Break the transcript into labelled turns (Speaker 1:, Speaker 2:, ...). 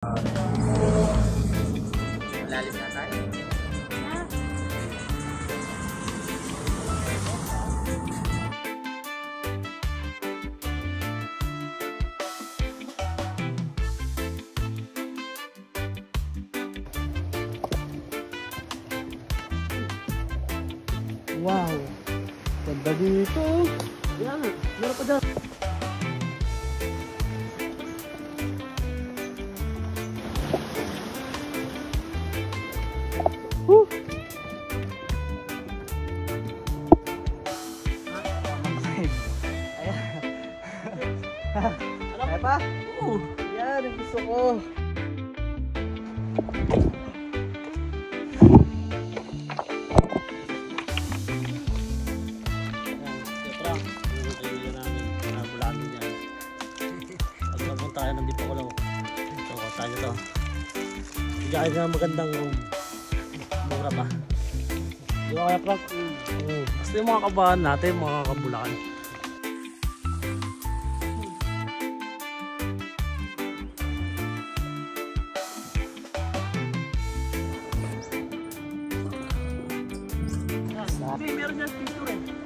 Speaker 1: Malalim na tayo.
Speaker 2: Wow! Ganda dito! Yan! Meron pa dyan! Woo! Ayan! Kaya pa? Yan! Ang gusto ko!
Speaker 1: Tayo nandito ko lang. Ito, tayo to. Bigyan ka ng magandang room. Mura pa. Di ba kaya Frank? Basta yung mga kabahan natin, mga kabulakan. Meron dyan picture eh.